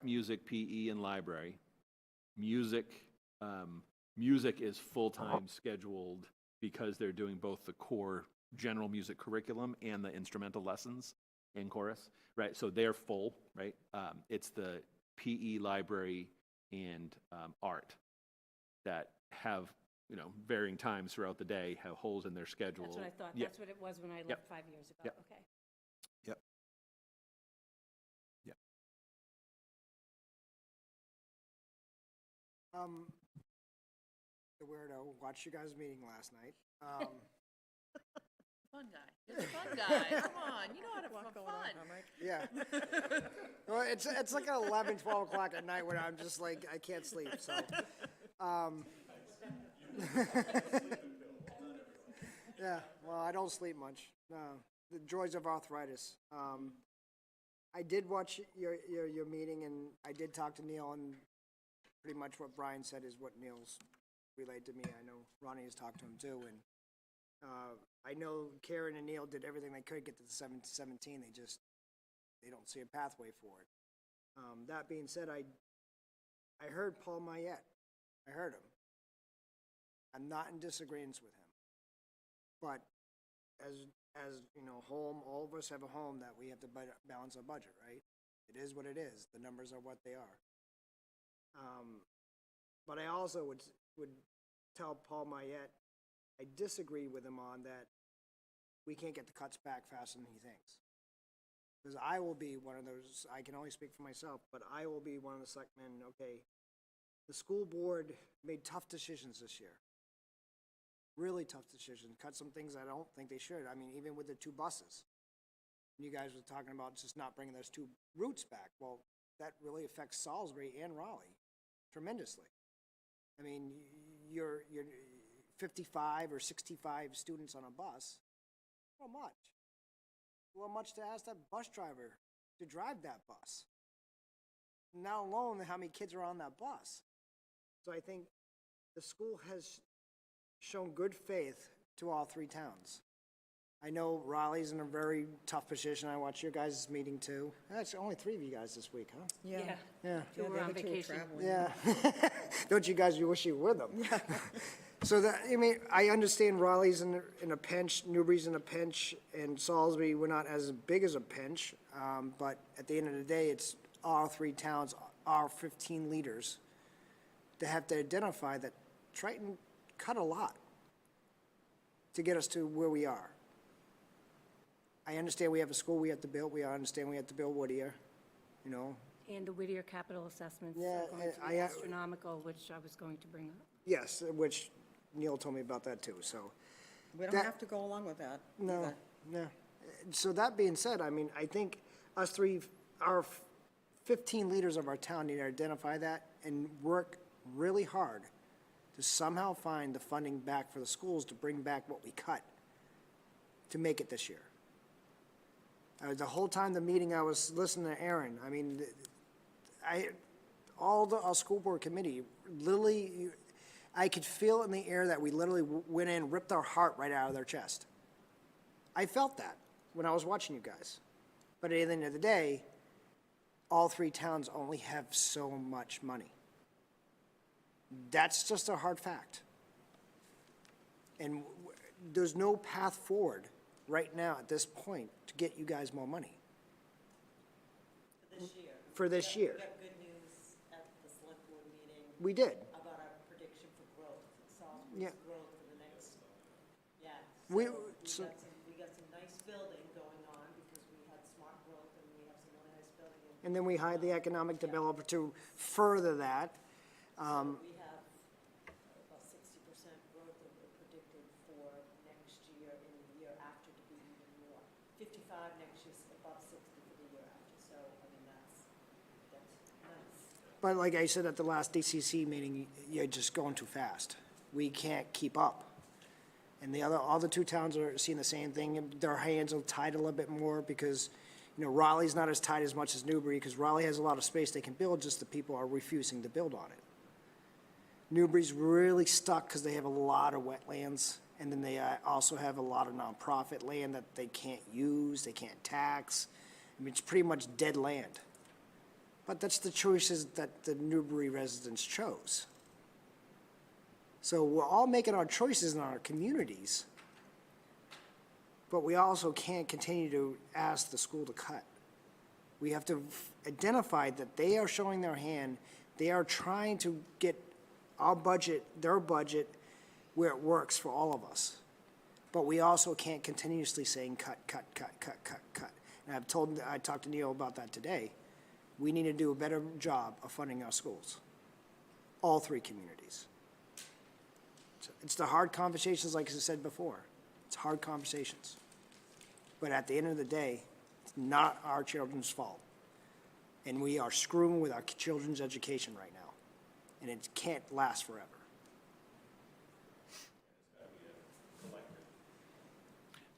music, PE, and library. Music is full-time scheduled because they're doing both the core general music curriculum and the instrumental lessons and chorus, right? So they're full, right? It's the PE, library, and art that have, varying times throughout the day, have holes in their schedule. That's what I thought. Yeah. That's what it was when I left Yep. 5 years ago. Yep. Okay. Yep. Yep. The weirdo watched you guys' meeting last night. Fun guy. You're the fun guy. Come on. You know how to have fun. Yeah. Well, it's like 11, 12 o'clock at night when I'm just like, I can't sleep, so. Yeah, well, I don't sleep much. No, the joys of arthritis. I did watch your meeting, and I did talk to Neil, and pretty much what Brian said is what Neil's relayed to me. I know Ronnie has talked to him too, and I know Karen and Neil did everything they could get to the 17. They don't see a pathway for it. That being said, I heard Paul Mayette. I heard him. I'm not in disagreement with him, but as home, all of us have a home that we have to balance our budget, right? It is what it is. The numbers are what they are. But I also would tell Paul Mayette, I disagree with him on that we can't get the cuts back faster than he thinks. Because I will be one of those, I can only speak for myself, but I will be one of the selectmen, okay, the school board made tough decisions this year. Really tough decisions, cut some things I don't think they should. I mean, even with the 2 buses. You guys were talking about just not bringing those 2 routes back. Well, that really affects Salisbury and Raleigh tremendously. I mean, you're 55 or 65 students on a bus. How much? Well, much to ask that bus driver to drive that bus. Not alone how many kids are on that bus. So I think the school has shown good faith to all 3 towns. I know Raleigh's in a very tough position. I watched your guys' meeting too. That's only 3 of you guys this week, huh? Yeah. Yeah. Two were on vacation. Yeah. Don't you guys wish you were them? Yeah. So that, I mean, I understand Raleigh's in a pinch, Newbury's in a pinch, and Salisbury, we're not as big as a pinch. But at the end of the day, it's all 3 towns, our 15 leaders, to have to identify that Triton cut a lot to get us to where we are. I understand we have a school we have to build. We understand we have to build Whittier, And the Whittier capital assessments Yeah, are going to be astronomical, which I was going to bring up. Yes, which Neil told me about that too, so. We don't have to go along with that. No, either. no. So that being said, I mean, I think us 3, our 15 leaders of our town need to identify that and work really hard to somehow find the funding back for the schools to bring back what we cut to make it this year. The whole time the meeting, I was listening to Aaron. I mean, our school board committee, literally, I could feel in the air that we literally went in, ripped our heart right out of their chest. I felt that when I was watching you guys. But at the end of the day, all 3 towns only have so much money. That's just a hard fact. And there's no path forward right now at this point to get you guys more money. For this year. For this year. We got good news at the select board meeting We did. about our prediction for growth, Yeah. Salisbury's growth for the next, yeah. We- So so- we got some nice building going on because we had smart growth and we have some really nice building. And then we hired the economic developer to further that. We have about 60% growth that we're predicted for next year and the year after to be even more. 55 next year, above 60 for the year after, so, I mean, that's nice. But like I said at the last DCC meeting, you're just going too fast. We can't keep up. And all the 2 towns are seeing the same thing. Their hands are tied a little bit more because, Raleigh's not as tight as much as Newbury because Raleigh has a lot of space they can build, just the people are refusing to build on it. Newbury's really stuck because they have a lot of wetlands, and then they also have a lot of nonprofit land that they can't use, they can't tax. I mean, it's pretty much dead land. But that's the choices that the Newbury residents chose. So we're all making our choices in our communities, but we also can't continue to ask the school to cut. We have to identify that they are showing their hand, they are trying to get our budget, their budget, where it works for all of us. But we also can't continuously saying cut, cut, cut, cut, cut, cut. And I talked to Neil about that today. We need to do a better job of funding our schools, all three communities. It's the hard conversations, like I said before. It's hard conversations. But at the end of the day, it's not our children's fault. And we are screwing with our children's education right now. And it can't last forever.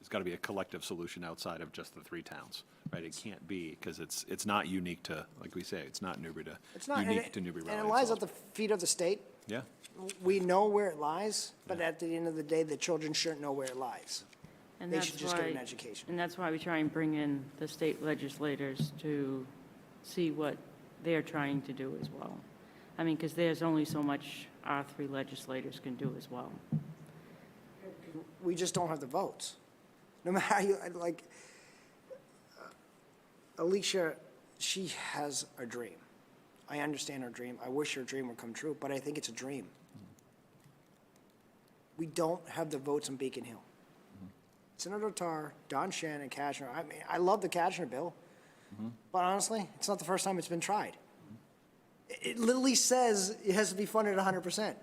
There's got to be a collective solution outside of just the three towns, right? It can't be, because it's not unique to, like we say, it's not Newbury It's not, unique to Newbury Raleigh. and it lies at the feet of the state. Yeah, We know where it lies, but at the end of the day, the children shouldn't know where it lies. And They that's should just get an why- education. And that's why we try and bring in the state legislators to see what they're trying to do as well. I mean, because there's only so much our three legislators can do as well. We just don't have the votes. No matter how you, like, Alicia, she has a dream. I understand her dream. I wish her dream would come true, but I think it's a dream. We don't have the votes in Beacon Hill. Senator Tarr, Don Shen, and Kashner, I mean, I love the Kashner bill, but honestly, it's not the first time it's been tried. It literally says it has to be funded 100%.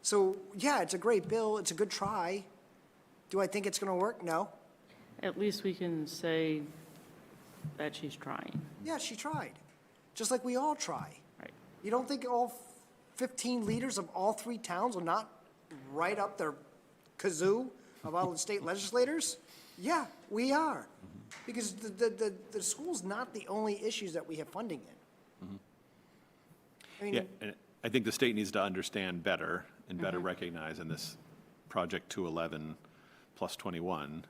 So, yeah, it's a great bill, it's a good try. Do I think it's gonna work? No. At least we can say that she's trying. Yeah, she tried, just like we all try. Right. You don't think all 15 leaders of all three towns will not write up their kazoo of all the state legislators? Yeah, we are. Because the school's not the only issues that we have funding in. I mean, yeah, and I think the state needs to understand better and better recognize in this Project 211 plus 21,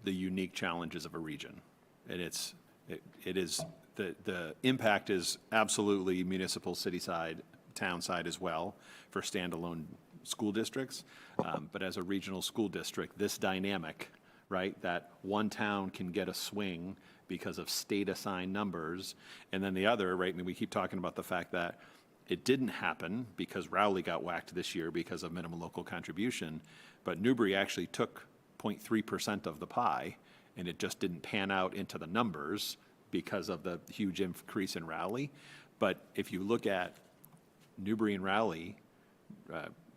the unique challenges of a region. And it is, the impact is absolutely municipal, city side, town side as well for standalone school districts. But as a regional school district, this dynamic, right, that one town can get a swing because of state-assigned numbers, and then the other, right, and we keep talking about the fact that it didn't happen because Rowley got whacked this year because of minimum local contribution, but Newbury actually took 0.3% of the pie, and it just didn't pan out into the numbers because of the huge increase in Rowley. But if you look at Newbury and Rowley,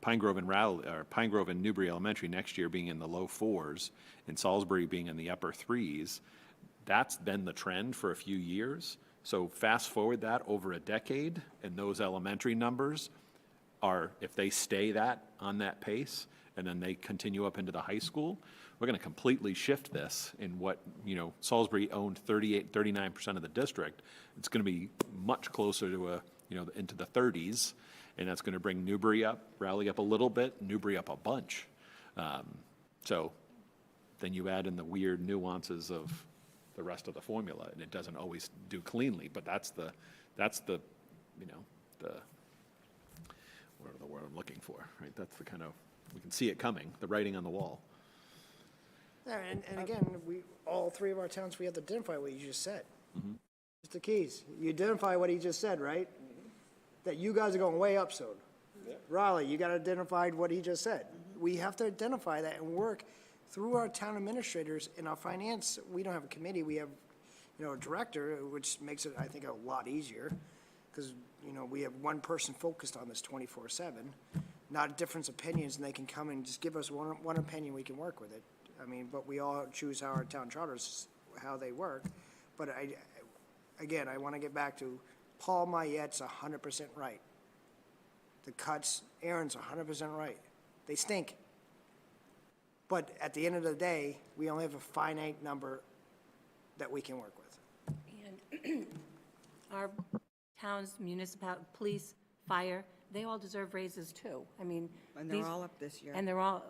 Pine Grove and Newbury Elementary next year being in the low 4s, and Salisbury being in the upper 3s, that's been the trend for a few years. So fast forward that over a decade, and those elementary numbers are, if they stay on that pace, and then they continue up into the high school, we're going to completely shift this in what, Salisbury owned 39% of the district. It's going to be much closer to into the 30s, and that's going to bring Newbury up, Raleigh up a little bit, Newbury up a bunch. So then you add in the weird nuances of the rest of the formula, and it doesn't always do cleanly, but that's the whatever the word I'm looking for, right? That's the kind of, we can see it coming, the writing on the wall. yeah, and again, all three of our towns, we have to identify what you just said. Mr. Keys, you identify what he just said, right? That you guys are going way up soon. Raleigh, you got to identify what he just said. We have to identify that and work through our town administrators in our finance. We don't have a committee, we have, a director, which makes it, I think, a lot easier. Because, we have one person focused on this 24/7, not different opinions, and they can come and just give us one opinion, we can work with it. I mean, but we all choose how our town charters, how they work. But again, I want to get back to Paul Mayette's 100% right. The cuts, Aaron's 100% right. They stink. But at the end of the day, we only have a finite number that we can work with. And our towns, police, fire, they all deserve raises too. I mean. And they're all up this year. And they're all,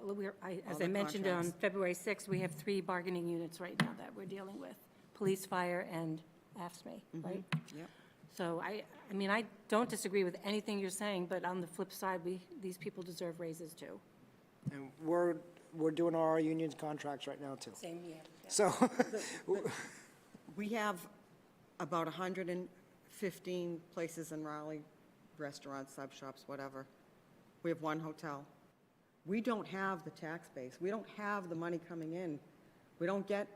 as I the mentioned on contracts. February 6th, we have 3 bargaining units right now that we're dealing with. Police, fire, and AFSMI, right? Yep. So I mean, I don't disagree with anything you're saying, but on the flip side, these people deserve raises too. And we're doing our union contracts right now, too. Same year. So, We have about 115 places in Raleigh, restaurants, sub shops, whatever. We have one hotel. We don't have the tax base. We don't have the money coming in. We don't get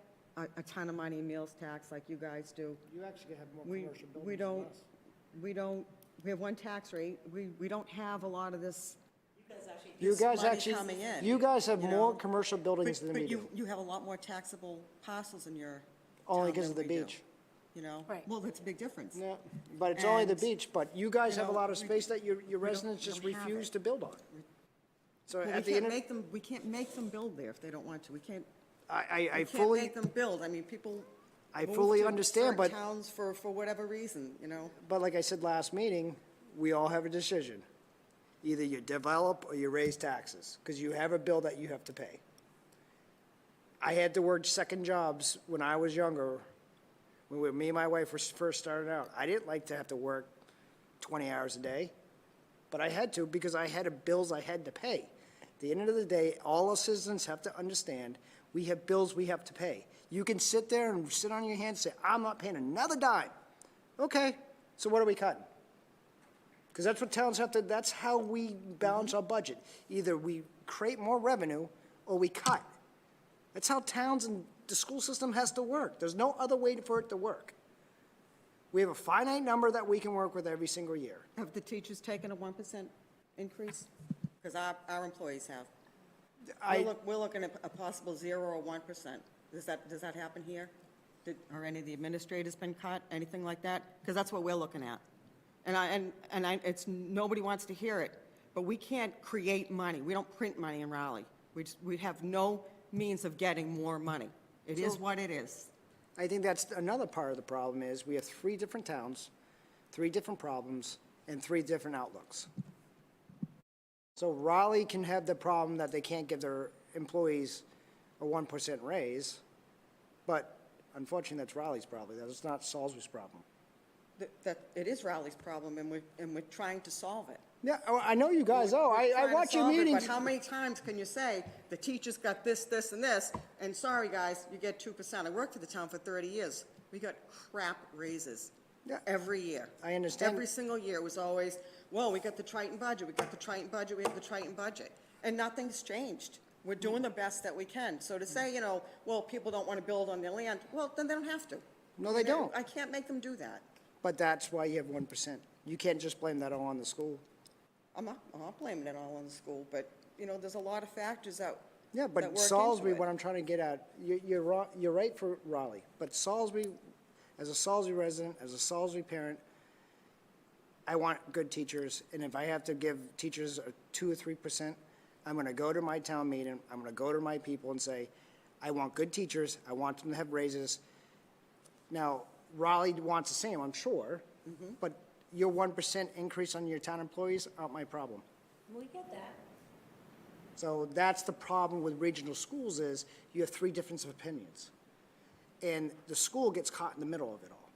a ton of money in meals tax like you guys do. you actually have more We, commercial buildings we than don't, us. we have one tax rate. We don't have a lot of this. You guys money actually, coming in, you guys have you more know? commercial buildings than we But do, you have a lot more taxable parcels in your only town because of the than we do, beach. you know? Right. Well, that's a big difference. No, but it's only the And, beach, but you guys you have a know, lot of we- space that your don't- residents just don't have refuse it. to build on. So Well, at the end, of- we can't make them build there if they don't want to. We can't I can't fully, make them build. I mean, people I move fully to understand, certain but, towns for whatever reason, you know? but like I said last meeting, we all have a decision. Either you develop or you raise taxes, because you have a bill that you have to pay. I had to work second jobs when I was younger, when me and my wife were first starting out. I didn't like to have to work 20 hours a day, but I had to because I had bills I had to pay. At the end of the day, all our citizens have to understand, we have bills we have to pay. You can sit there and sit on your hands and say, I'm not paying another dime. Okay, so what are we cutting? Because that's what towns have to, that's how we balance our budget. Either we create more revenue or we cut. That's how towns and the school system has to work. There's no other way for it to work. We have a finite number that we can work with every single year. Have the teachers taken a 1% increase? Because our employees have. We're looking at a possible 0 or 1%. Does that happen here? Are any of the administrators been cut, anything like that? Because that's what we're looking at. It's, nobody wants to hear it, but we can't create money. We don't print money in Raleigh. We have no means of getting more money. It is what it is. I think that's another part of the problem is we have 3 different towns, 3 different problems, and 3 different outlooks. So Raleigh can have the problem that they can't give their employees a 1% raise, but unfortunately, that's Raleigh's problem. That's not Salisbury's problem. That it is Raleigh's problem, and we're trying to solve it. Yeah, oh, I know you guys, I We're trying to watch your solve it, meetings. But how many times can you say, the teachers got this, this, and this, and sorry, guys, you get 2%. I worked for the town for 30 years. We got crap raises Yeah. every year. I understand. Every single year, it was always, well, we got the Triton budget, we got the Triton budget, we have the Triton budget. And nothing's changed. We're doing the best that we can. So to say, well, people don't want to build on their land, well, then they don't have to. No, they don't. I can't make them do that. But that's why you have 1%. You can't just blame that all on the school. I'm not blaming it all on the school, but, there's a lot of factors that Yeah, that work but into Salisbury, it. what I'm trying to get at, you're right for Raleigh, but Salisbury, as a Salisbury resident, as a Salisbury parent, I want good teachers, and if I have to give teachers a 2 or 3%, I'm going to go to my town meeting, I'm going to go to my people and say, I want good teachers, I want them to have raises. Now, Raleigh wants the same, I'm sure, but your 1% increase on your town employees aren't my problem. We get that. So that's the problem with regional schools is you have 3 different opinions. And the school gets caught in the middle of it all.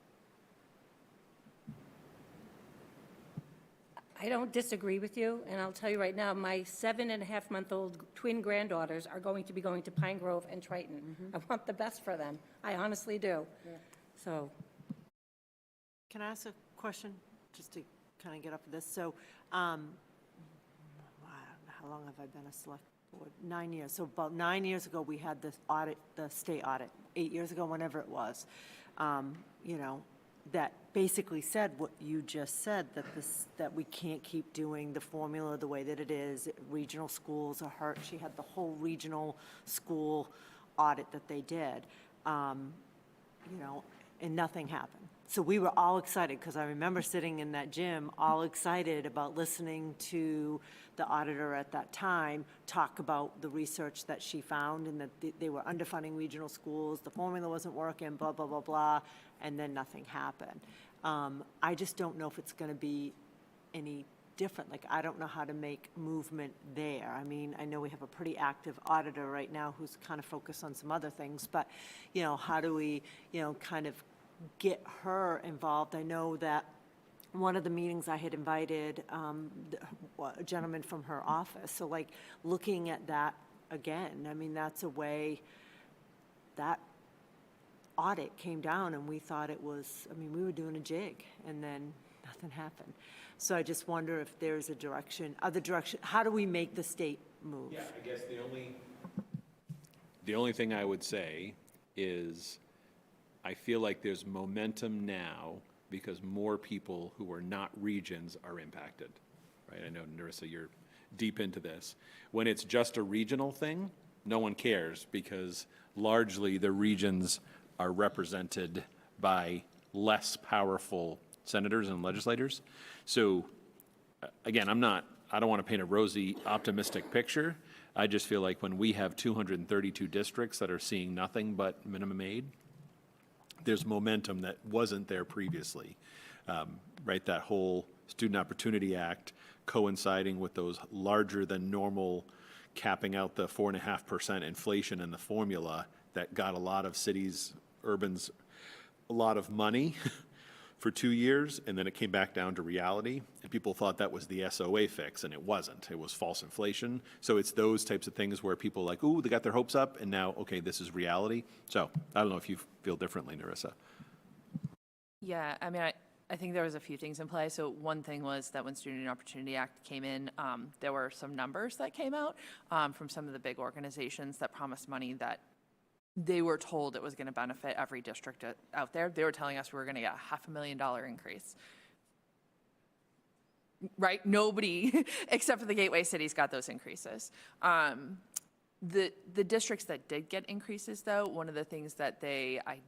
I don't disagree with you, and I'll tell you right now, my 7.5-month-old twin granddaughters are going to be going to Pine Grove and Triton. I want the best for them. I honestly do. So, Can I ask a question, just to kind of get up to this? So, how long have I been a select board? 9 years. So about 9 years ago, we had this audit, the state audit, 8 years ago, whenever it was, that basically said what you just said, that we can't keep doing the formula the way that it is. Regional schools are hurt. She had the whole regional school audit that they did, and nothing happened. So we were all excited, because I remember sitting in that gym, all excited about listening to the auditor at that time talk about the research that she found, and that they were underfunding regional schools, the formula wasn't working, blah, blah, blah, blah, and then nothing happened. I just don't know if it's going to be any different. Like, I don't know how to make movement there. I mean, I know we have a pretty active auditor right now who's kind of focused on some other things, but, how do we, kind of get her involved. I know that one of the meetings I had invited a gentleman from her office. So like looking at that again, I mean, that's a way that audit came down and we thought it was, I mean, we were doing a jig and then nothing happened. So I just wonder if there's a direction, other direction, how do we make the state move? Yeah, I guess the only thing I would say is I feel like there's momentum now because more people who are not regions are impacted, right? I know, Narissa, you're deep into this. When it's just a regional thing, no one cares because largely the regions are represented by less powerful senators and legislators. So again, I don't want to paint a rosy, optimistic picture. I just feel like when we have 232 districts that are seeing nothing but minimum aid, there's momentum that wasn't there previously, right? That whole Student Opportunity Act coinciding with those larger than normal capping out the 4.5% inflation in the formula that got a lot of cities, urbans, a lot of money for 2 years, and then it came back down to reality, and people thought that was the SOA fix, and it wasn't. It was false inflation. So it's those types of things where people are like, ooh, they got their hopes up, and now, okay, this is reality. So I don't know if you feel differently, Narissa. Yeah, I mean, I think there was a few things in play. So one thing was that when Student Opportunity Act came in, there were some numbers that came out from some of the big organizations that promised money that they were told it was going to benefit every district out there. They were telling us we were going to get a $500,000 increase. Right? Nobody, except for the gateway cities, got those increases. The districts that did get increases, though, one of the things that I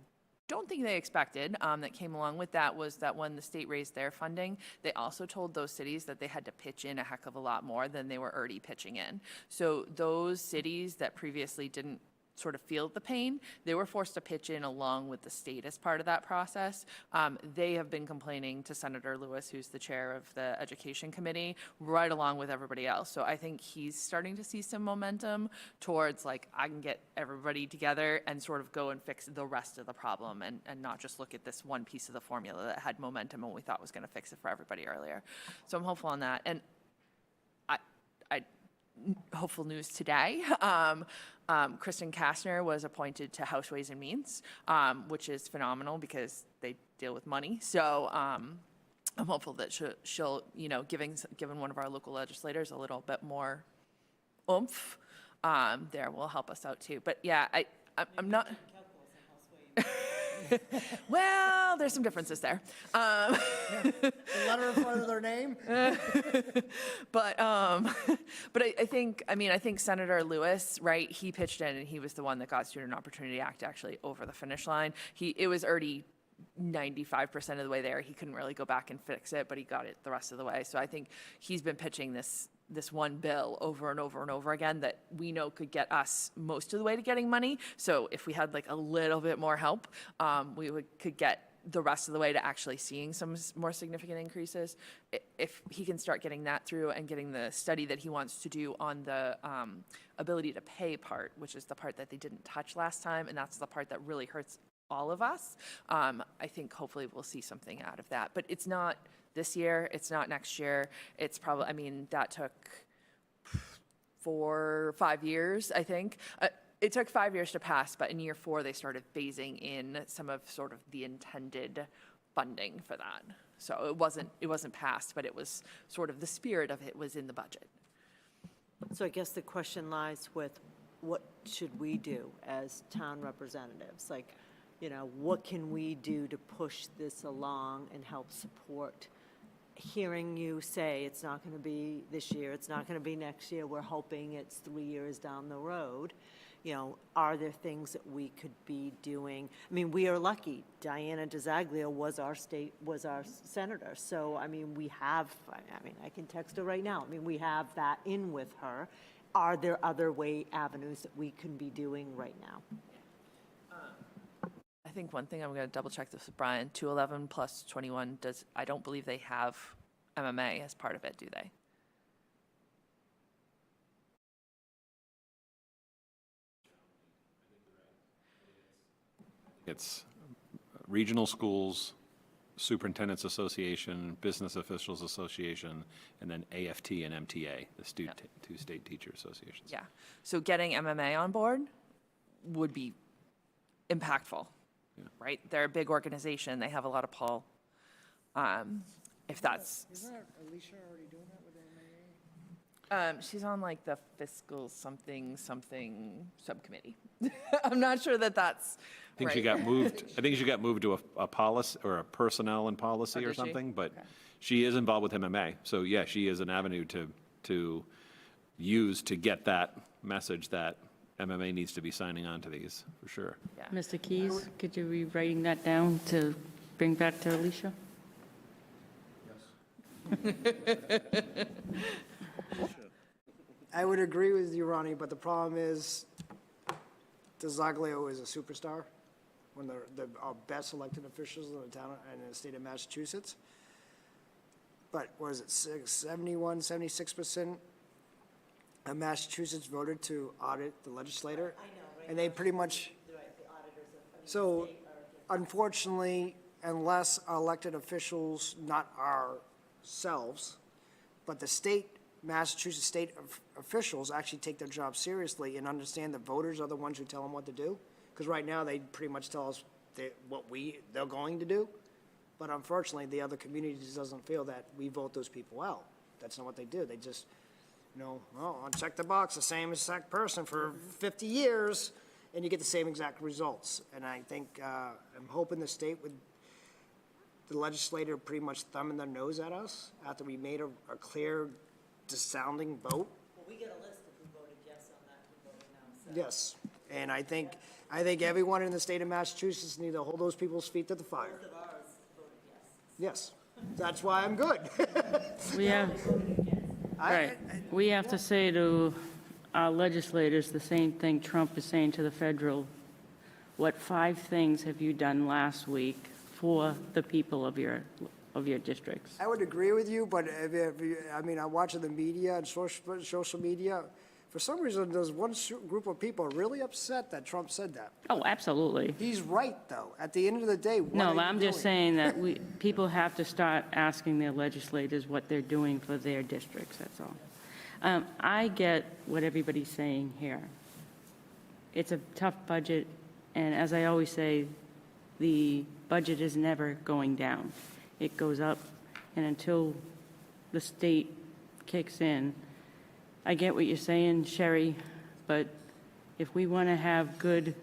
don't think they expected that came along with that was that when the state raised their funding, they also told those cities that they had to pitch in a heck of a lot more than they were already pitching in. So those cities that previously didn't sort of feel the pain, they were forced to pitch in along with the state as part of that process. They have been complaining to Senator Lewis, who's the chair of the Education Committee, right along with everybody else. So I think he's starting to see some momentum towards like, I can get everybody together and sort of go and fix the rest of the problem and not just look at this one piece of the formula that had momentum and we thought was going to fix it for everybody earlier. So I'm hopeful on that. And hopeful news today. Kristen Kastner was appointed to House Ways and Means, which is phenomenal because they deal with money. So I'm hopeful that she'll given one of our local legislators a little bit more oomph there will help us out too. But yeah, I'm not. Well, there's some differences there. The letter in front of their name? But I think Senator Lewis, right, he pitched in and he was the one that got Student Opportunity Act actually over the finish line. It was already 95% of the way there. He couldn't really go back and fix it, but he got it the rest of the way. So I think he's been pitching this one bill over and over and over again that we know could get us most of the way to getting money. So if we had like a little bit more help, we could get the rest of the way to actually seeing some more significant increases. If he can start getting that through and getting the study that he wants to do on the ability to pay part, which is the part that they didn't touch last time, and that's the part that really hurts all of us, I think hopefully we'll see something out of that. But it's not this year, it's not next year. It's probably, that took 4 or 5 years, I think. It took 5 years to pass, but in year 4, they started phasing in some of sort of the intended funding for that. So it wasn't passed, but it was sort of the spirit of it was in the budget. So I guess the question lies with what should we do as town representatives? Like, what can we do to push this along and help support? Hearing you say it's not going to be this year, it's not going to be next year, we're hoping it's 3 years down the road. Are there things that we could be doing? We are lucky. Diana DeZaglio was our senator. So, we have, I can text her right now. We have that in with her. Are there other avenues that we can be doing right now? I think one thing I'm going to double check this with Brian, 211 plus 21 I don't believe they have MMA as part of it, do they? It's regional schools, Superintendent's Association, Business Officials Association, and then AFT and MTA, the two state teacher associations. Yeah. So getting MMA on board would be impactful, right? They're a big organization. They have a lot of pull. If that's. Isn't Alicia already doing that with MMA? She's on like the fiscal something subcommittee. I'm not sure that that's. I think she right. got moved, I think she got moved to a policy, or a personnel and policy Oh, or did she? something, but Okay. she is involved with MMA. So yeah, she is an avenue to use to get that message that MMA needs to be signing on to these, for sure. Yeah. Mr. Keys, could you be writing that down to bring back to Alicia? I would agree with you, Ronnie, but the problem is, DeZoglio is a superstar, one of our best elected officials in the town and in the state of Massachusetts. But what is it, 71, 76% of Massachusetts voted to audit the legislator? I know, right? And they pretty much, The auditors of, so unfortunately, unless our elected officials, not ourselves, but the state, Massachusetts state officials actually take their job seriously and understand the voters are the ones who tell them what to do. Because right now, they pretty much tell us what they're going to do. But unfortunately, the other communities doesn't feel that we vote those people out. That's not what they do. They just, well, I'll check the box, the same exact person for 50 years, and you get the same exact results. And I think, I'm hoping the state would, the legislator pretty much thumbing their nose at us after we made a clear, sounding vote. Well, we get a list of who voted yes on that, who voted no, so. Yes. And I think everyone in the state of Massachusetts need to hold those people's feet to the fire. Most of ours voted yes. Yes. That's why I'm good. We have, I- right, we have to say to our legislators the same thing Trump is saying to the federal. What 5 things have you done last week for the people of your districts? I would agree with you, but I'm watching the media and social media. For some reason, there's one group of people really upset that Trump said that. Oh, absolutely. He's right, though. At the end of the day, what are No, you I'm just doing? saying that people have to start asking their legislators what they're doing for their districts, that's all. I get what everybody's saying here. It's a tough budget, and as I always say, the budget is never going down. It goes up, and until the state kicks in, I get what you're saying, Sherry, but if we want to have good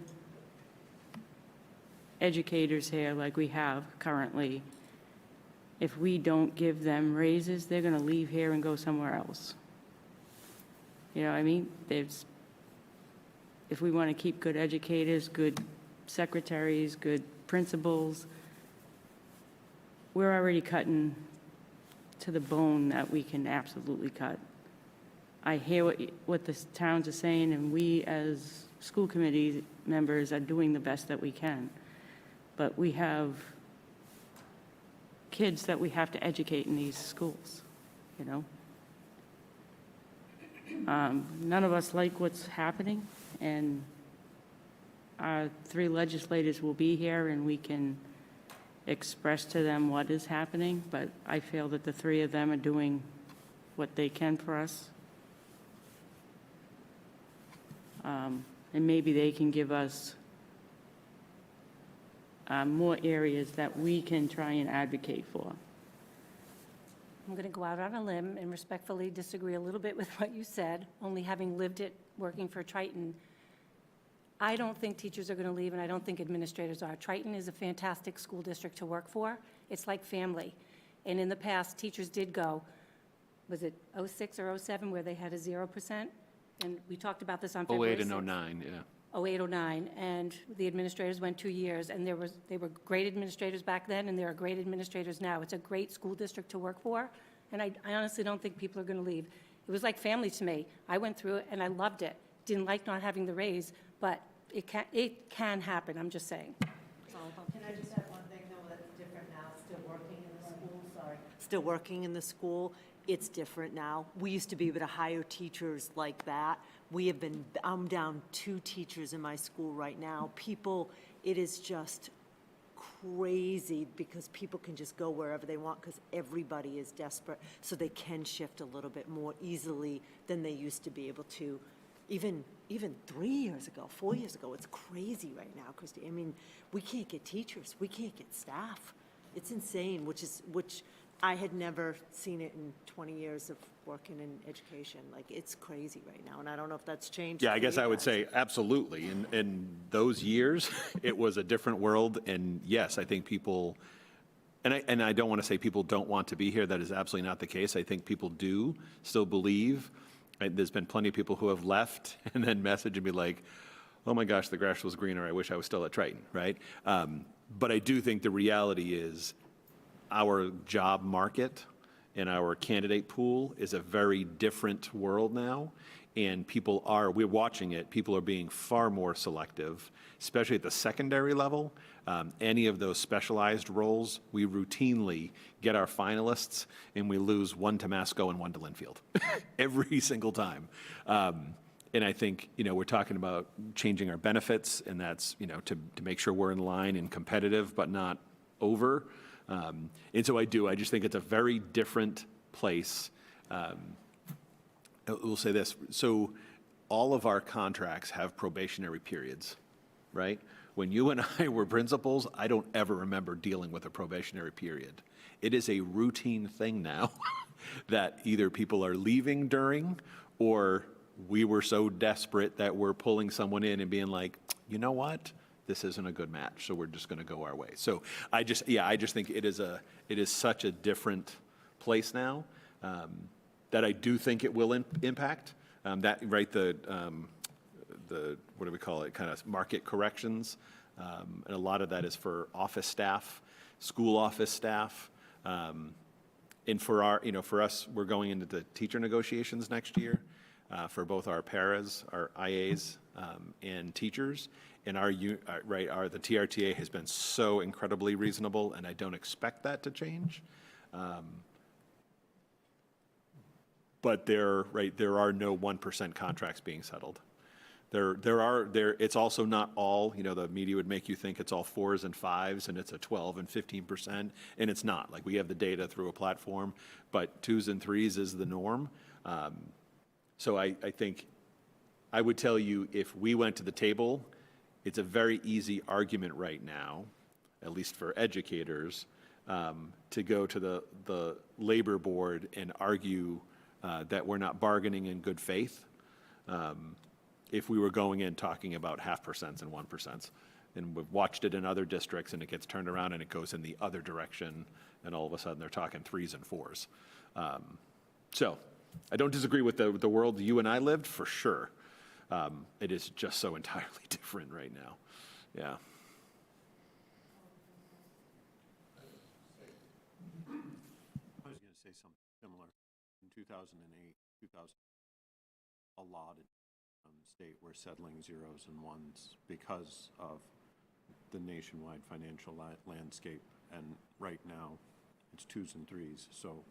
educators here like we have currently, if we don't give them raises, they're going to leave here and go somewhere else. You know what I mean? If we want to keep good educators, good secretaries, good principals, we're already cutting to the bone that we can absolutely cut. I hear what the towns are saying, and we as school committee members are doing the best that we can. But we have kids that we have to educate in these schools, you know? None of us like what's happening, and our 3 legislators will be here, and we can express to them what is happening, but I feel that the 3 of them are doing what they can for us. And maybe they can give us more areas that we can try and advocate for. I'm going to go out on a limb and respectfully disagree a little bit with what you said, only having lived it working for Triton. I don't think teachers are going to leave, and I don't think administrators are. Triton is a fantastic school district to work for. It's like family. And in the past, teachers did go, was it '06 or '07, where they had a 0%? And we talked about this on February 08 and 6th. 09, yeah. 08, 09, and the administrators went 2 years, and they were great administrators back then, and there are great administrators now. It's a great school district to work for, and I honestly don't think people are going to leave. It was like family to me. I went through it, and I loved it. Didn't like not having the raise, but it can happen, I'm just saying. Can I just add one thing, though, that's different now, still working in the school, sorry. Still working in the school, it's different now. We used to be able to hire teachers like that. I'm down 2 teachers in my school right now. People, it is just crazy because people can just go wherever they want because everybody is desperate. So they can shift a little bit more easily than they used to be able to. Even 3 years ago, 4 years ago, it's crazy right now, Christy. I mean, we can't get teachers, we can't get staff. It's insane, which I had never seen it in 20 years of working in education. Like, it's crazy right now, and I don't know if that's changed. Yeah, I for guess you I would guys. say absolutely. In those years, it was a different world. And yes, I think people, and I don't want to say people don't want to be here. That is absolutely not the case. I think people do still believe. There's been plenty of people who have left and then message and be like, oh my gosh, the grass was greener. I wish I was still at Triton, right? But I do think the reality is our job market and our candidate pool is a very different world now. And we're watching it, people are being far more selective, especially at the secondary level. Any of those specialized roles, we routinely get our finalists and we lose one to Masco and one to Linfield every single time. And I think, we're talking about changing our benefits, and that's, to make sure we're in line and competitive, but not over. And so I just think it's a very different place. We'll say this, so all of our contracts have probationary periods, right? When you and I were principals, I don't ever remember dealing with a probationary period. It is a routine thing now that either people are leaving during, or we were so desperate that we're pulling someone in and being like, you know what? This isn't a good match, so we're just going to go our way. So I just think it is such a different place now that I do think it will impact the what do we call it, kind of market corrections, and a lot of that is for office staff, school office staff, and for us, we're going into the teacher negotiations next year for both our paras, our IAs, and teachers. And the TRTA has been so incredibly reasonable, and I don't expect that to change. But there are no 1% contracts being settled. It's also not all, the media would make you think it's all 4s and 5s and it's a 12 and 15%, and it's not. Like, we have the data through a platform, but 2s and 3s is the norm. So I think I would tell you, if we went to the table, it's a very easy argument right now, at least for educators, to go to the labor board and argue that we're not bargaining in good faith. If we were going in talking about 0.5% and 1%. And we've watched it in other districts, and it gets turned around and it goes in the other direction, and all of a sudden they're talking 3s and 4s. So I don't disagree with the world you and I lived, for sure. It is just so entirely different right now. Yeah. I was going to say something similar. In 2008, a lot of state were settling 0s and 1s because of the nationwide financial landscape. And right now, it's 2s and 3s. So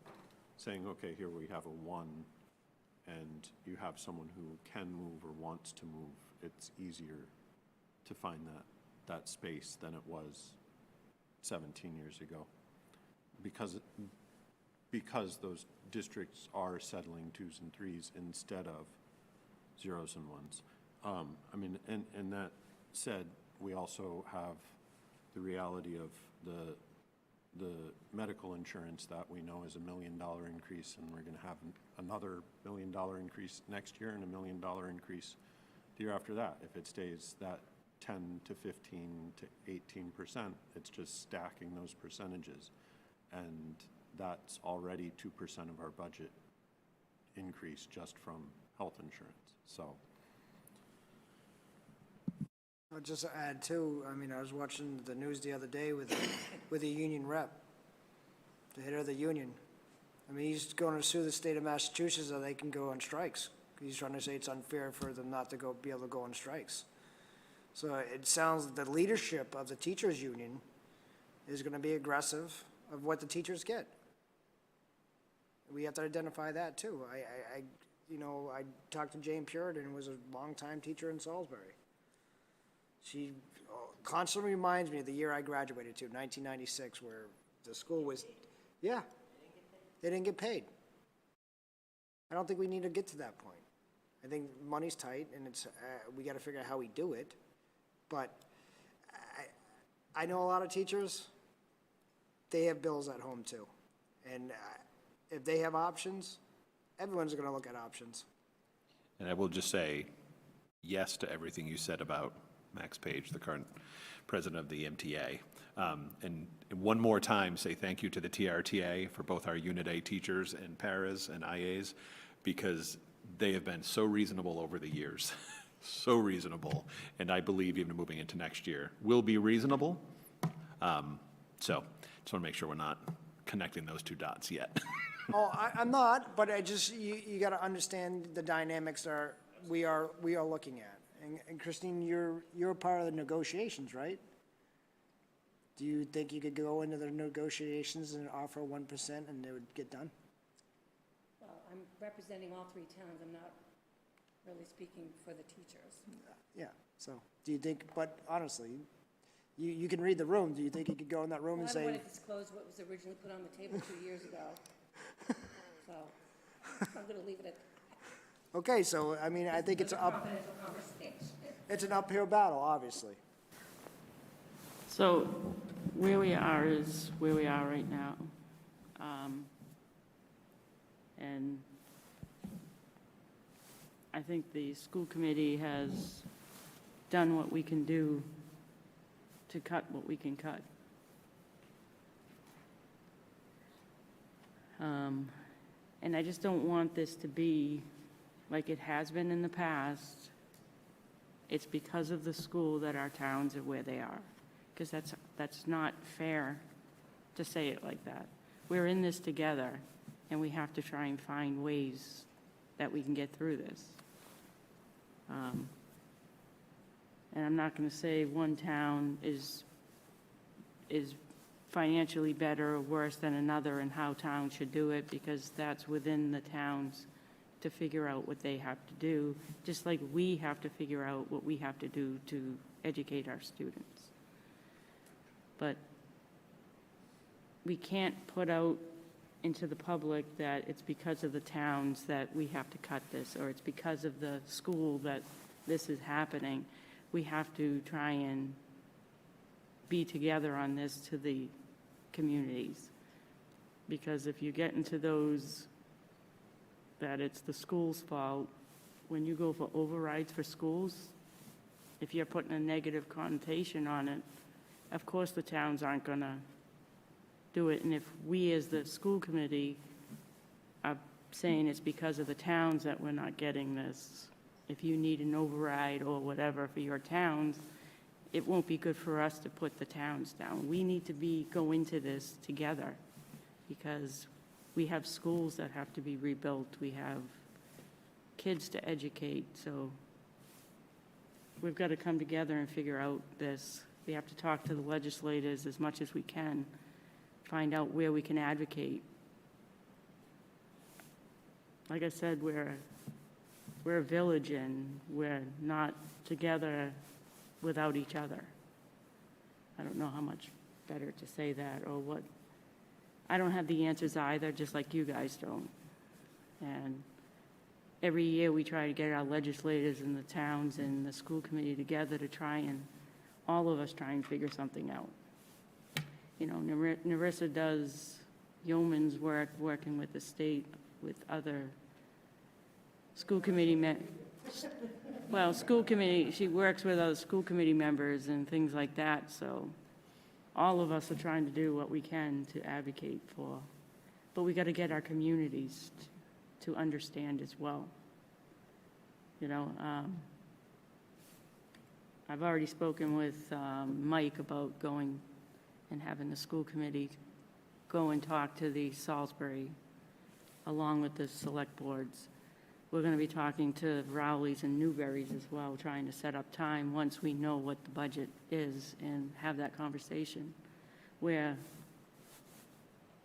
saying, okay, here we have a 1, and you have someone who can move or wants to move, it's easier to find that space than it was 17 years ago. Because those districts are settling 2s and 3s instead of 0s and 1s. And that said, we also have the reality of the medical insurance that we know is $1 million increase, and we're going to have another $1 million increase next year and $1 million increase the year after that. If it stays that 10 to 15 to 18%, it's just stacking those percentages. And that's already 2% of our budget increase just from health insurance. So I'll just add too, I was watching the news the other day with a union rep, the head of the union. He's going to sue the state of Massachusetts so they can go on strikes. He's trying to say it's unfair for them not to be able to go on strikes. So it sounds like the leadership of the teachers union is going to be aggressive of what the teachers get. We have to identify that too. I talked to Jane Puritan, who was a longtime teacher in Salisbury. She constantly reminds me of the year I graduated to, 1996, where the school was, yeah, they didn't get paid. I don't think we need to get to that point. I think money's tight, and it's, we gotta figure out how we do it. But I know a lot of teachers, they have bills at home too. And if they have options, everyone's gonna look at options. And I will just say yes to everything you said about Max Page, the current president of the MTA. And one more time, say thank you to the TRTA for both our Unit A teachers and paras and IAs, because they have been so reasonable over the years, so reasonable. And I believe even moving into next year will be reasonable. So just want to make sure we're not connecting those two dots yet. Oh, I'm not, but I just, you gotta understand the dynamics we are looking at. And Christine, you're part of the negotiations, right? Do you think you could go into the negotiations and offer 1% and they would get done? Well, I'm representing all three towns. I'm not really speaking for the teachers. Yeah, so, do you think, but honestly, you can read the room, do you think you could go in that room Well, and I don't say? want to disclose what was originally put on the table 2 years ago. So I'm going to leave it at Okay, so, I mean, I think it's confidential conversation. it's an uphill battle, obviously. So where we are is where we are right now. And I think the school committee has done what we can do to cut what we can cut. And I just don't want this to be like it has been in the past. It's because of the school that our towns are where they are. Because that's not fair to say it like that. We're in this together, and we have to try and find ways that we can get through this. And I'm not going to say one town is financially better or worse than another and how towns should do it, because that's within the towns to figure out what they have to do, just like we have to figure out what we have to do to educate our students. But we can't put out into the public that it's because of the towns that we have to cut this, or it's because of the school that this is happening. We have to try and be together on this to the communities. Because if you get into those, that it's the school's fault, when you go for overrides for schools, if you're putting a negative connotation on it, of course the towns aren't going to do it. And if we as the school committee are saying it's because of the towns that we're not getting this, if you need an override or whatever for your towns, it won't be good for us to put the towns down. We need to go into this together, because we have schools that have to be rebuilt. We have kids to educate, so we've got to come together and figure out this. We have to talk to the legislators as much as we can, find out where we can advocate. Like I said, we're a village, and we're not together without each other. I don't know how much better to say that or what. I don't have the answers either, just like you guys don't. And every year we try to get our legislators and the towns and the school committee together to try and, all of us try and figure something out. You know, Narissa does yeoman's work working with the state, with other school committee school committee, she works with other school committee members and things like that, so all of us are trying to do what we can to advocate for. But we got to get our communities to understand as well. You know, I've already spoken with Mike about going and having the school committee go and talk to the Salisbury, along with the select boards. We're going to be talking to Rowley's and Newberry's as well, trying to set up time once we know what the budget is and have that conversation where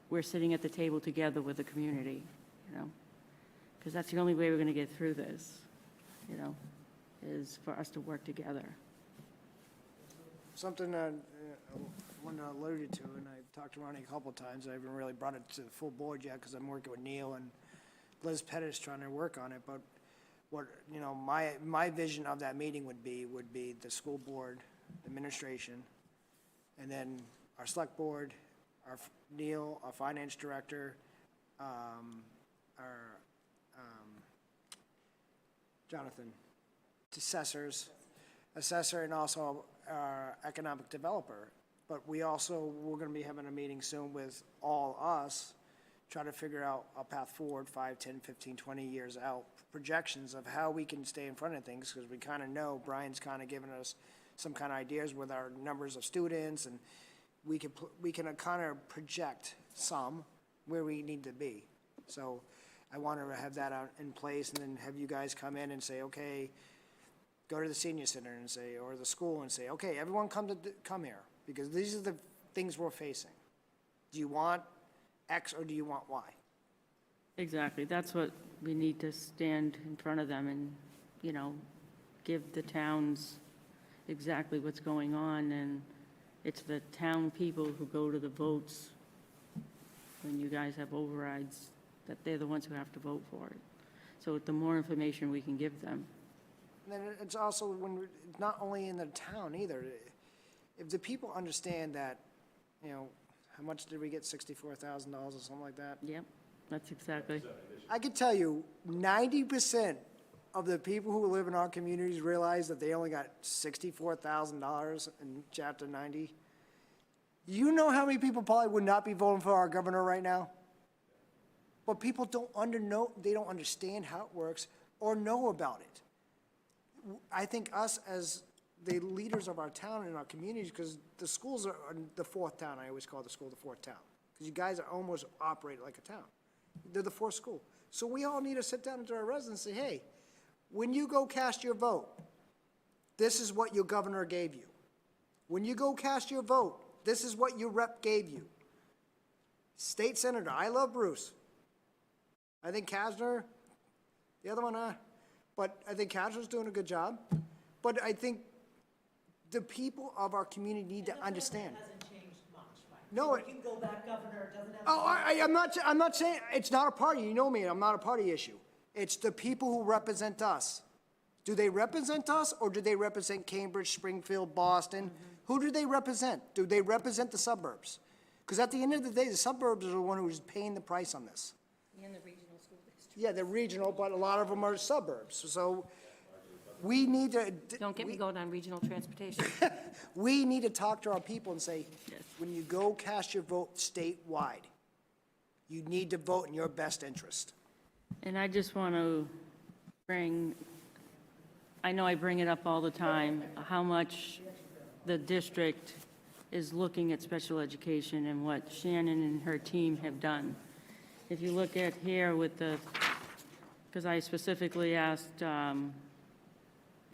we're sitting at the table together with the community, you know, because that's the only way we're going to get through this, you know, is for us to work together. something that Linda alluded to, and I've talked to Ronnie a couple of times, I haven't really brought it to the full board yet, because I'm working with Neil and Liz Pettis trying to work on it, but what, you know, my vision of that meeting would be the school board, administration, and then our select board, Neil, our finance director, our, Jonathan, assessor, and also our economic developer. But we're gonna be having a meeting soon with all us, try to figure out a path forward, 5, 10, 15, 20 years out, projections of how we can stay in front of things, because we kind of know, Brian's kind of given us some kind of ideas with our numbers of students, and we can kind of project some where we need to be. So I want to have that out in place, and then have you guys come in and say, okay, go to the senior center and say, or the school and say, okay, everyone come here, because these are the things we're facing. Do you want X or do you want Y? Exactly, that's what we need to stand in front of them and, you know, give the towns exactly what's going on, and it's the town people who go to the votes when you guys have overrides, that they're the ones who have to vote for it. So the more information we can give them. And then it's also it's not only in the town either. If the people understand that, you know, how much did we get, $64,000 or something like that? Yep, that's exactly. I could tell you, 90% of the people who live in our communities realize that they only got $64,000 in Chapter 90. You know how many people probably would not be voting for our governor right now? But people they don't understand how it works or know about it. I think us as the leaders of our town and our communities, because the schools are the fourth town, I always call the school the fourth town, because you guys are almost operate like a town. They're the fourth school. So we all need to sit down to our residents and say, hey, when you go cast your vote, this is what your governor gave you. When you go cast your vote, this is what your rep gave you. State Senator, I love Bruce. I think Kasner, the other one, but I think Kasner's doing a good job. But I think the people of our community need to understand. It hasn't changed much, Mike. No, We can go back, Governor, it doesn't have. Oh, I'm not saying, it's not a party, you know me, I'm not a party issue. It's the people who represent us. Do they represent us, or do they represent Cambridge, Springfield, Boston? Who do they represent? Do they represent the suburbs? Because at the end of the day, the suburbs are the one who's paying the price on this. And the regional school district. Yeah, they're regional, but a lot of them are suburbs, so we need to. Don't get me going on regional transportation. We need to talk to our people and say, when you go cast your vote statewide, you need to vote in your best interest. And I just want to I know I bring it up all the time, how much the district is looking at special education and what Shannon and her team have done. If you look at here with because I specifically asked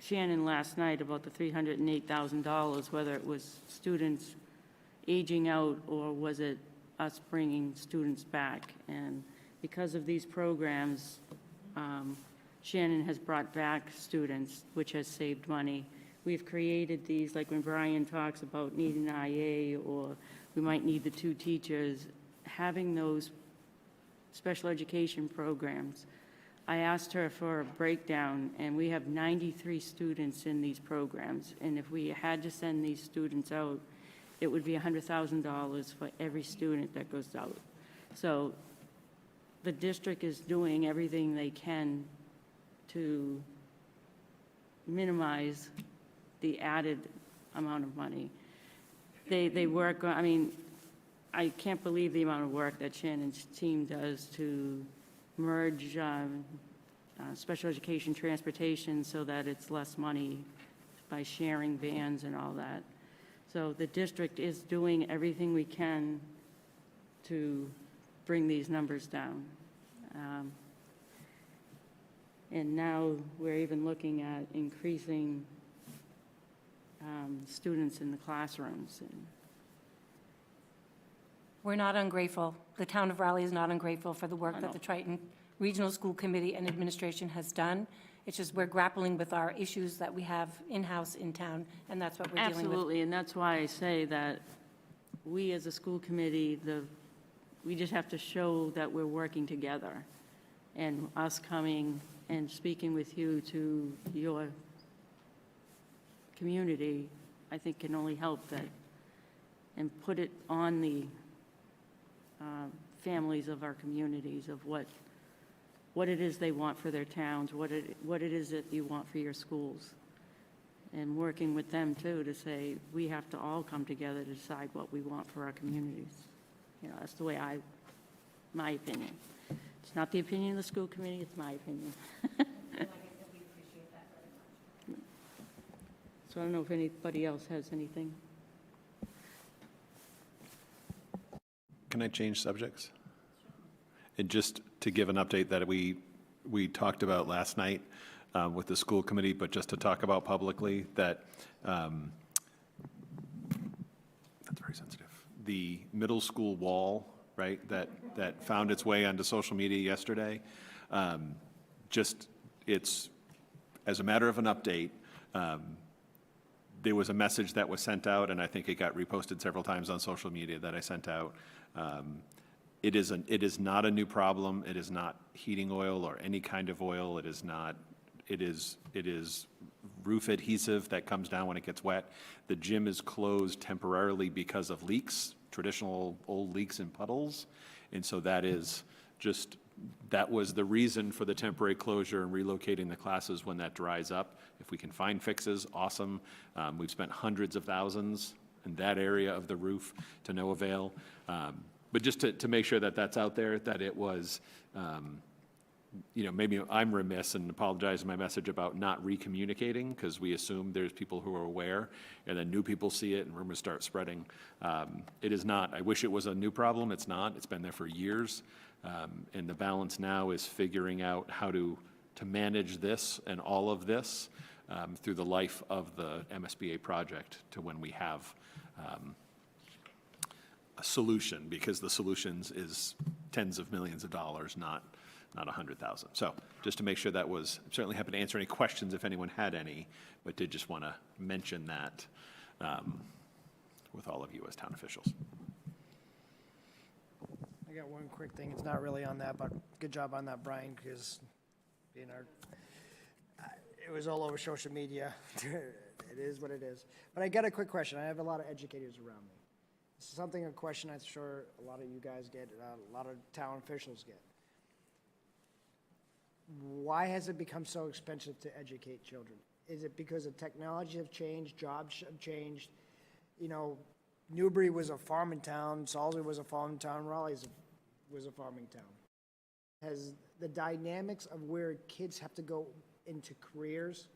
Shannon last night about the $308,000, whether it was students aging out or was it us bringing students back. And because of these programs, Shannon has brought back students, which has saved money. We've created these, like when Brian talks about needing an IA or we might need the 2 teachers, having those special education programs. I asked her for a breakdown, and we have 93 students in these programs. And if we had to send these students out, it would be $100,000 for every student that goes out. So the district is doing everything they can to minimize the added amount of money. They work, I mean, I can't believe the amount of work that Shannon's team does to merge special education transportation so that it's less money by sharing vans and all that. So the district is doing everything we can to bring these numbers down. And now we're even looking at increasing students in the classrooms. And We're not ungrateful. The town of Raleigh is not ungrateful for the work that the Triton Regional School Committee and administration has done. It's just we're grappling with our issues that we have in-house in town, and that's what we're dealing with. Absolutely, and that's why I say that we as a school committee, we just have to show that we're working together. And us coming and speaking with you to your community, I think can only help that and put it on the families of our communities of what it is they want for their towns, what it is that you want for your schools. And working with them too to say, we have to all come together to decide what we want for our communities. You know, that's the way my opinion. It's not the opinion of the school committee, it's my opinion. So I don't know if anybody else has anything. Can I change subjects? And just to give an update that we talked about last night with the school committee, but just to talk about publicly, that that's very sensitive. The middle school wall, right, that found its way onto social media yesterday, it's, as a matter of an update, there was a message that was sent out, and I think it got reposted several times on social media that I sent out. It is not a new problem. It is not heating oil or any kind of oil. It is not. It is roof adhesive that comes down when it gets wet. The gym is closed temporarily because of leaks, traditional old leaks and puddles, and so that was the reason for the temporary closure and relocating the classes when that dries up. If we can find fixes, awesome. We've spent hundreds of thousands in that area of the roof to no avail. But just to make sure that that's out there, that it was, maybe I'm remiss and apologize in my message about not recommunicating, because we assume there's people who are aware, and then new people see it and rumors start spreading. It is not. I wish it was a new problem. It's not. It's been there for years. And the balance now is figuring out how to manage this and all of this through the life of the MSBA project to when we have a solution, because the solutions is tens of millions of dollars, not 100,000. So just to make sure that was, certainly happy to answer any questions if anyone had any, but did just want to mention that with all of you as town officials. I got one quick thing. It's not really on that, but good job on that, Brian, because it was all over social media. It is what it is. But I got a quick question. I have a lot of educators around me. This is a question I'm sure a lot of you guys get, a lot of town officials get. Why has it become so expensive to educate children? Is it because the technology have changed, jobs have changed? Newbury was a farming town, Salisbury was a farming town, Raleigh was a farming town. Has the dynamics of where kids have to go into careers,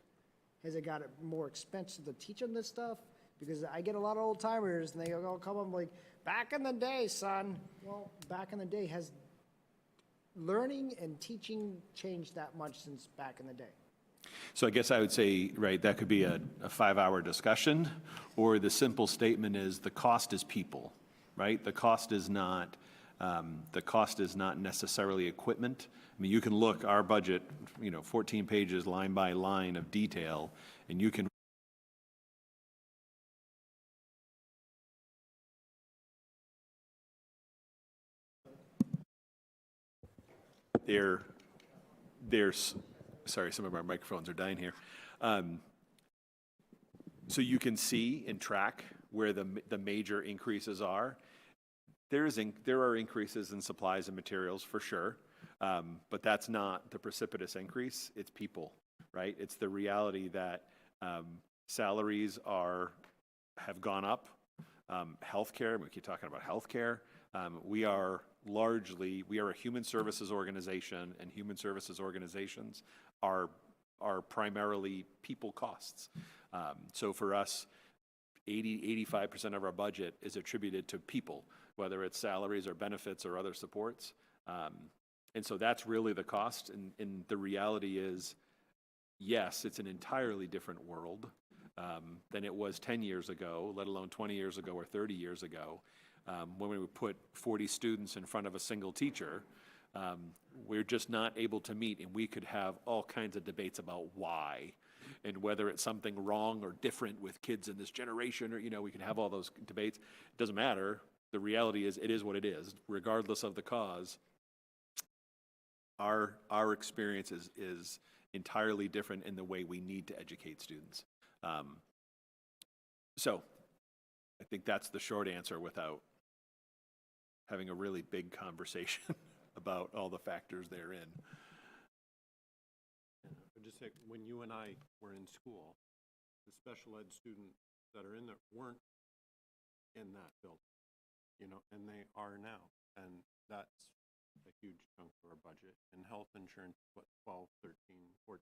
has it got it more expensive to teach them this stuff? Because I get a lot of old timers and they all come up like, back in the day, son. Well, back in the day, has learning and teaching changed that much since back in the day? So I guess I would say, right, that could be a 5-hour discussion, or the simple statement is the cost is people, right? The cost is not necessarily equipment. I mean, you can look, our budget, 14 pages, line by line of detail, and you can there's sorry, some of our microphones are dying here. So you can see and track where the major increases are. There are increases in supplies and materials for sure, but that's not the precipitous increase. It's people, right? It's the reality that salaries have gone up. Healthcare, we keep talking about healthcare. We are a human services organization, and human services organizations are primarily people costs. So for us, 85% of our budget is attributed to people, whether it's salaries or benefits or other supports. And so that's really the cost. And the reality is, yes, it's an entirely different world than it was 10 years ago, let alone 20 years ago or 30 years ago, when we would put 40 students in front of a single teacher. We're just not able to meet, and we could have all kinds of debates about why, and whether it's something wrong or different with kids in this generation, or, we can have all those debates. It doesn't matter. The reality is, it is what it is, regardless of the cause. Our experience is entirely different in the way we need to educate students. So I think that's the short answer without having a really big conversation about all the factors therein. I just say, when you and I were in school, the special ed students that are in there weren't in that building, and they are now. And that's a huge chunk of our budget. And health insurance, 12, 13, 14%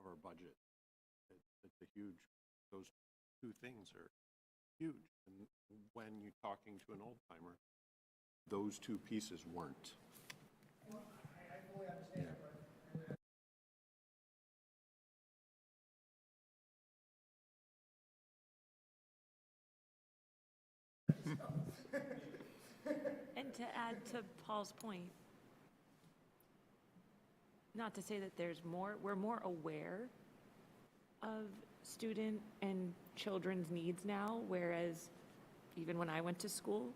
of our budget. It's a huge, those two things are huge. And when you're talking to an old timer, those two pieces weren't. And to add to Paul's point, not to say that we're more aware of student and children's needs now, whereas even when I went to school,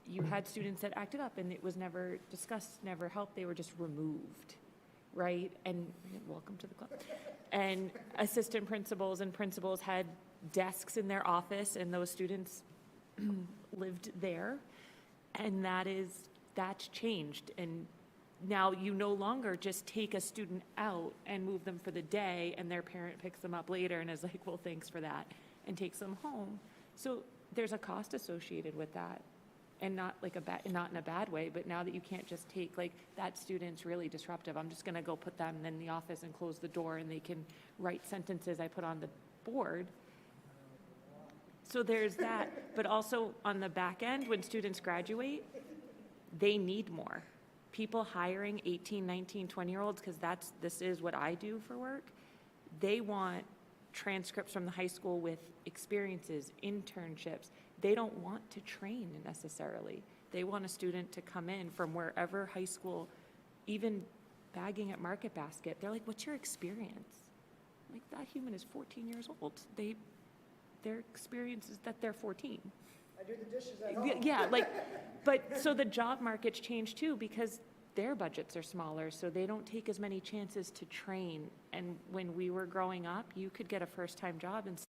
you had students that acted up and it was never discussed, never helped, they were just removed, right? And welcome to the club. And assistant principals and principals had desks in their office and those students lived there. And that's changed. And now you no longer just take a student out and move them for the day and their parent picks them up later and is like, well, thanks for that, and takes them home. So there's a cost associated with that. And not in a bad way, but now that you can't just take, that student's really disruptive, I'm just gonna go put them in the office and close the door and they can write sentences I put on the board. So there's that, but also on the back end, when students graduate, they need more. People hiring 18, 19, 20-year-olds, because this is what I do for work, they want transcripts from the high school with experiences, internships. They don't want to train necessarily. They want a student to come in from wherever high school, even bagging at Market Basket. They're like, what's your experience? Like, that human is 14 years old. Their experience is that they're 14. I do the dishes at home. Yeah, but so the job market's changed too because their budgets are smaller, so they don't take as many chances to train. And when we were growing up, you could get a first-time job and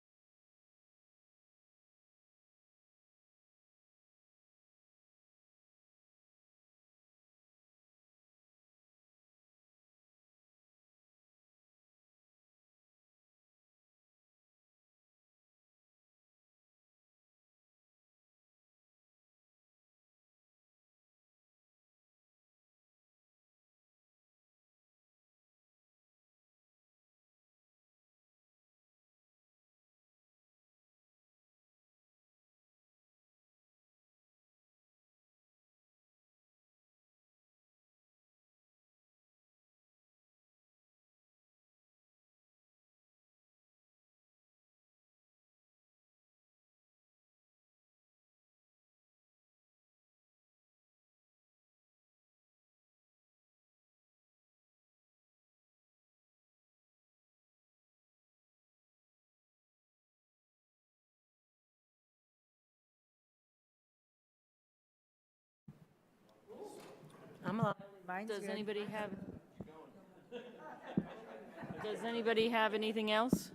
Does anybody have anything else?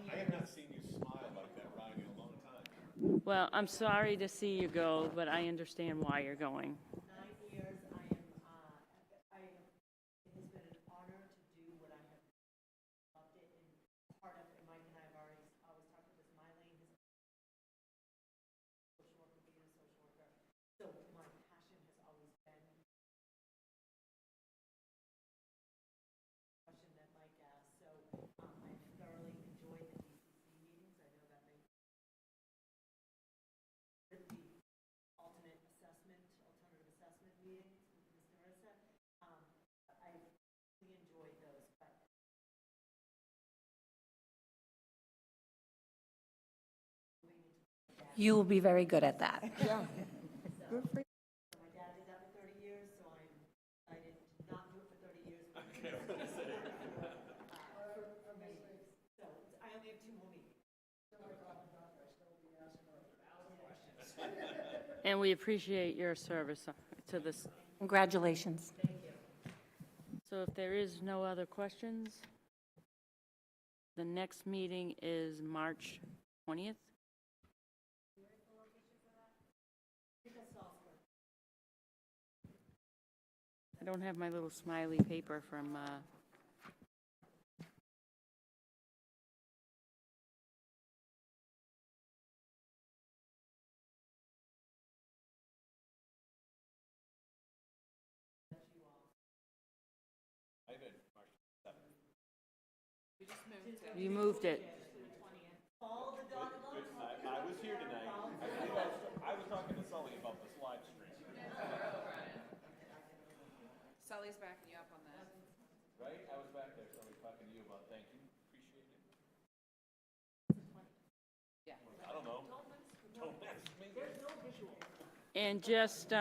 I have not seen you smile like that, Ryan, in a long time. Well, I'm sorry to see you go, but I understand why you're going. 9 years, it has been an honor to do what I have loved it, and part of it, Mike and I have always talked about this, my lane has social worker, being a social worker, so my passion has always been question that Mike asked, so I thoroughly enjoyed the DCC meetings, I know that makes the alternative assessment You will be very good at that. Yeah. My dad did that for 30 years, so I did not do it for 30 years. So I only have 2 more meetings. And we appreciate your service to this. Congratulations. So if there is no other questions, the next meeting is March 20th. I don't have my little smiley paper from, you moved it. I was here tonight. I was talking to Sully about this live stream. Sully's backing you up on that. Right? I was back there, Sully, talking to you about thank you. Appreciate it. Yeah. I don't know. Don't ask me. And just,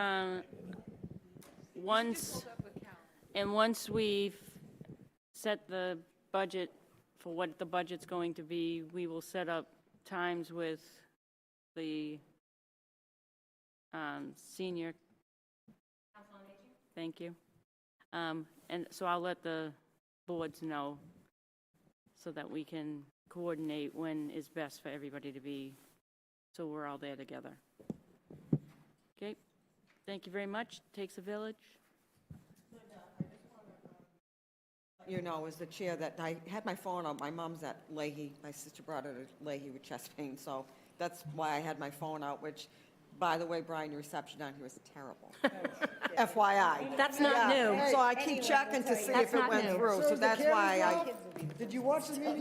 once we've set the budget for what the budget's going to be, we will set up times with the senior. Thank you. And so I'll let the boards know so that we can coordinate when is best for everybody to be, so we're all there together. Okay, thank you very much. Takes a village. You know, as the chair, that I had my phone out, my mom's at Leahy, my sister brought her to Leahy with chest pain, so that's why I had my phone out, which, by the way, Brian, your reception down here was terrible. FYI. That's not Yeah. new. So I keep checking to see That's if it not went new. through, so that's why I. Did you watch the meeting?